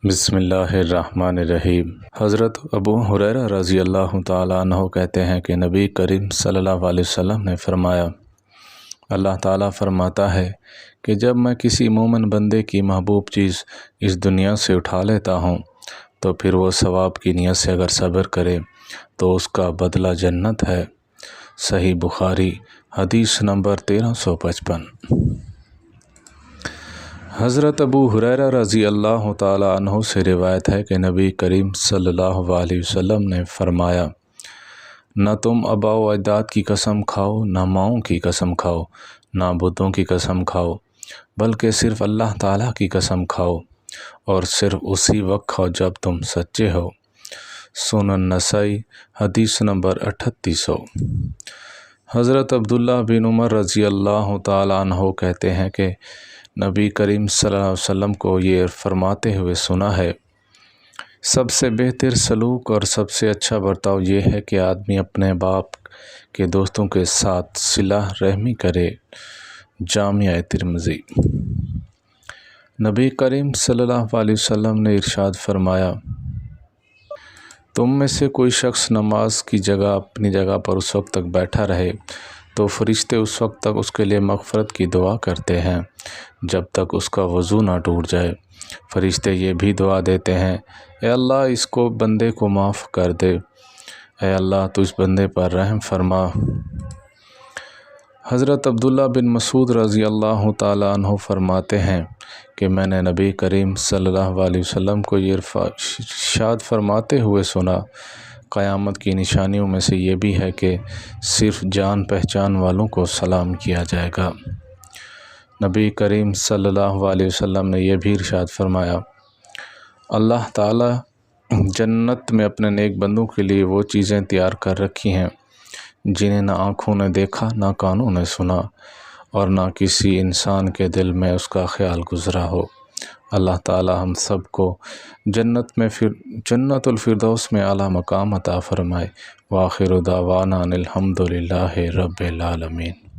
بسم اللہ الرحمن الرحیم۔ حضرت ابو ہریرہ رضی اللہ تعالیٰ عنہ کہتے ہیں کہ نبی کریم صلی اللہ علیہ وسلم نے فرمایا، اللہ تعالیٰ فرماتا ہے کہ جب میں کسی مومن بندے کی محبوب چیز اس دنیا سے اٹھا لیتا ہوں تو پھر وہ ثواب کی نیت سے اگر صبر کرے تو اس کا بدلہ جنت ہے۔ صحیح بخاری حدیث نمبر 1355۔ حضرت ابو ہریرہ رضی اللہ تعالیٰ عنہ سے روایت ہے کہ نبی کریم صلی اللہ علیہ وسلم نے فرمایا، نہ تم آباء و اجداد کی قسم کھاؤ، نہ ماؤں کی قسم کھاؤ، نہ بتوں کی قسم کھاؤ، بلکہ صرف اللہ تعالیٰ کی قسم کھاؤ، اور صرف اسی وقت کھاؤ جب تم سچے ہو۔ سنن نسائی حدیث نمبر 3800۔ حضرت عبداللہ بن عمر رضی اللہ تعالیٰ عنہ کہتے ہیں کہ نبی کریم صلی اللہ علیہ وسلم کو یہ فرماتے ہوئے سنا ہے، سب سے بہتر سلوک اور سب سے اچھا برتاؤ یہ ہے کہ آدمی اپنے باپ کے دوستوں کے ساتھ صلہ رحمی کرے۔ جامعہ ترمذی۔ نبی کریم صلی اللہ علیہ وسلم نے ارشاد فرمایا، تم میں سے کوئی شخص نماز کی جگہ اپنی جگہ پر اس وقت تک بیٹھا رہے تو فرشتے اس وقت تک اس کے لیے مغفرت کی دعا کرتے ہیں جب تک اس کا وضو نہ ٹوٹ جائے۔ فرشتے یہ بھی دعا دیتے ہیں، اے اللہ اس کو بندے کو معاف کر دے، اے اللہ تو اس بندے پر رحم فرما۔ حضرت عبداللہ بن مسعود رضی اللہ تعالیٰ عنہ فرماتے ہیں کہ میں نے نبی کریم صلی اللہ علیہ وسلم کو یہ ارشاد فرماتے ہوئے سنا، قیامت کی نشانیوں میں سے یہ بھی ہے کہ صرف جان پہچان والوں کو سلام کیا جائے گا۔ نبی کریم صلی اللہ علیہ وسلم نے یہ بھی ارشاد فرمایا، اللہ تعالیٰ جنت میں اپنے نیک بندوں کے لیے وہ چیزیں تیار کر رکھی ہیں جنہیں نہ آنکھوں نے دیکھا، نہ کانوں نے سنا، اور نہ کسی انسان کے دل میں اس کا خیال گزرا ہو۔ اللہ تعالیٰ ہم سب کو جنت الفردوس میں اعلیٰ مقام عطا فرمائے۔ وآخر دعوانا ان الحمد للہ رب العالمین۔